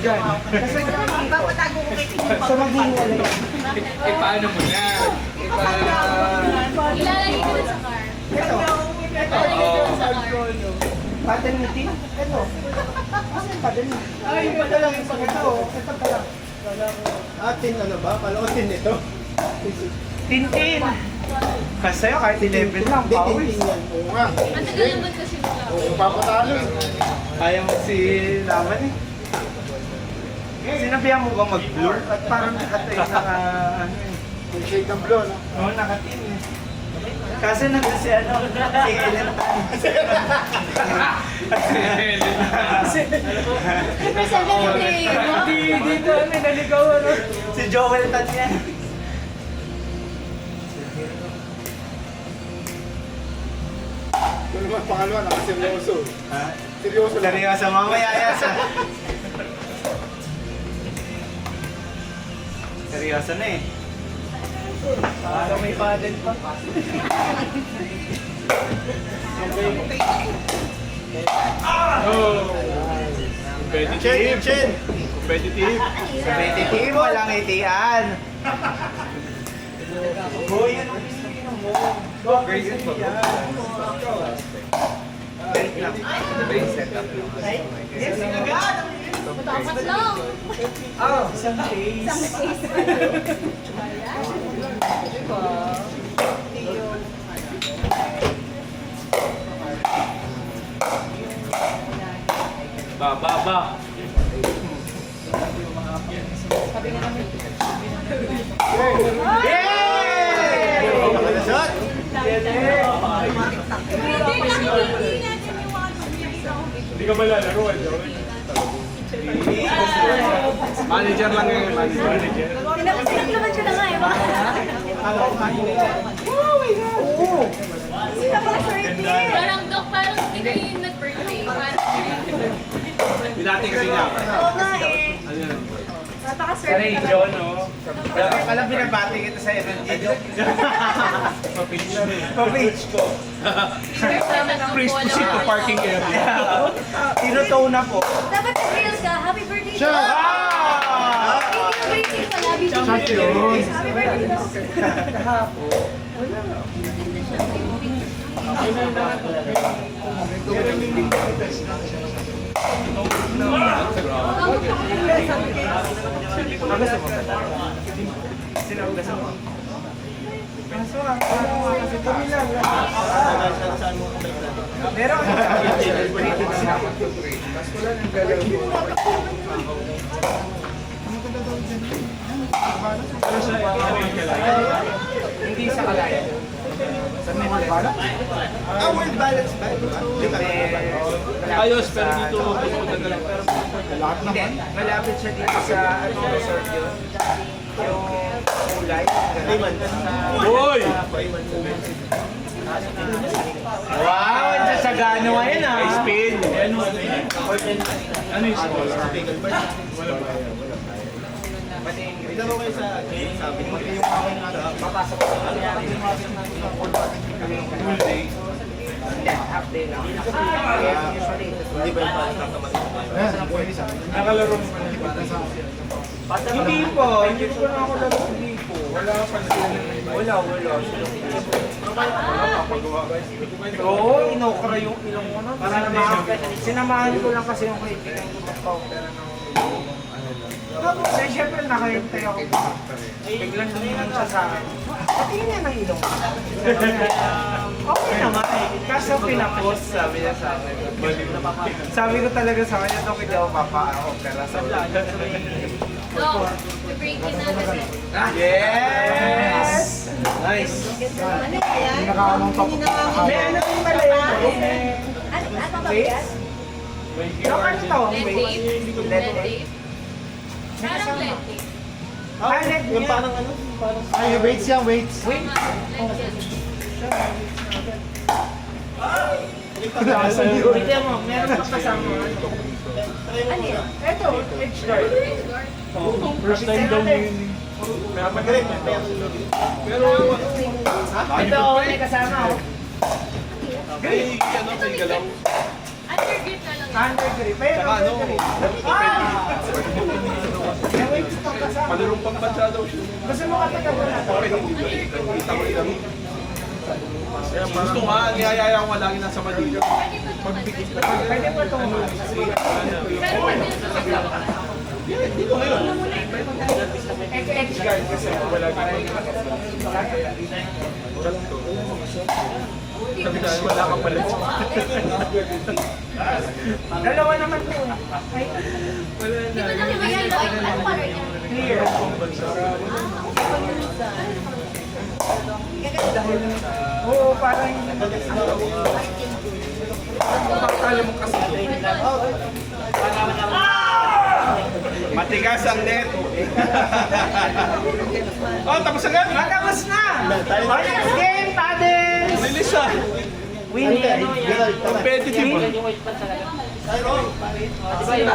dyan. Kasi Papatago ko kay Pino. sa maghiwalay. Paano mo na? Ilalagay ko na sa car. Ito. Pattern ni Tim. Ito. Asan pattern mo? Ay, ito lang yung ito. Ito pa lang. Atin ano ba? Palotin nito. Tintin. Kasi sa'yo kahit 11 lang, Hindi, pawis. tintin yan. Oo nga. Ang tagal naman kasi nila. Oo, papatalo eh. Ayaw mo si Laman eh. Sinabihan mo ba mag-blur? At parang nakatay naka... ano eh. Yung shade ng blue, no? Oo, nakatin eh. Kasi nandun si ano, si Ellen Tan. Present yung player mo. Dito ano, naligaw ano. Si Joel Tan yan. Ito naman pangalawa, nakaseryoso. Ha? Seryoso lang. Seryoso, mamaya yasa. Seryoso na eh. Parang may paddle pa. Competitive. Chin! Competitive. Competitive, walang itian. Boy, anong piniginom mo? Very good po. Wait lang. Set up lang. Yes, agad! Dapat lang. Oh, isang face. Ba. Yay! Shot! Hindi ka ba lalaro? Manager lang ngayon. Manager. Pinaglaban siya na nga eh. Parang Doc, parang hindi kayo yung nag-birthday. Parang Binati kasi niya. Oo nga eh. Ano yan? Napaka-surprise. John, no? Alam, binabati kita sa MNG. Pa-page ko. Please proceed to parking area. Tinutow na po. Dapat nag-reels ka. Happy birthday. Shot! Ah! Hindi yung birthday pala. Shot yun. Happy birthday. Nagusto mo ba? Sinagusto mo? Kaso kasi kami lang. Meron ako sa mas wala nang galaw. Hindi sa kalaya. Sa World Balance? World balance ba? Ayos, pero dito pupunta ka lang. Lahat Hindi, naman. malapit siya dito sa ano resort yun. Yung kulay. Hoy! Wow, ang sasagano ngayon ah. Spain. Ano yung score? Ilan mo kayo sa sabi mo yung papasok ko sa Full day. Hindi, half day lang. Usually, Hindi ba yung pagkakamatid? Nakalaro mo pa na. hindi po, hindi ko na ako laro hindi po. Wala pa sila. Wala. Oo, inokra yung ilong mo na. Sinamahan ko lang kasi yung kaibigan ko mag-counter ng tapos eh, syempre nakahintay ako pa. Biglang lumingan siya sa akin. Patingin niya ng ilong. Okay naman eh. Kaso pinapost, sabi niya sa akin. Sabi ko talaga sa kanya, Dok, hindi ako papa-opera sa vlog. Doc, i-break in na kasi. Yes! Nice! Ano yan? Nakakamang pa po. May ano yung pala yun? Ano ba Wait. yan? Dok, ano to? Lead Wait. tape. Lead Lead tape. tape. Parang lead tape. Lead Yung niya. parang ano? Ay, weights yan, weights. Wait. Lead yan. Tignan mo, meron pa kasama. Ano yan? Eto, edge guard. First time daw yun. Magaling. Pero, Ito, may kasama oh. may ano, may galaw. Undergrip na lang yan. Under grip. Pero, Saka ano, under grip. Ah! pambansa daw siya. Gusto mo katagal na to? Okay, hindi ko yan. Gusto nga, niyayaya ko nga lagi nasa Manila. Magbigit na. Pwede pa itong Pero hindi sa kasama. Dito ngayon. X-guard kasi wala Sabi na, wala ka pala. Dalawa naman po. Ay, Di ba nakikita ko ano para niya? clear. Oo, parang Kaya mo kasi. Matigas ang net. Oh, tapos agad. matapos na! Oh, next game, Paddles! Lilis ah. Win. Competitive. Sabi na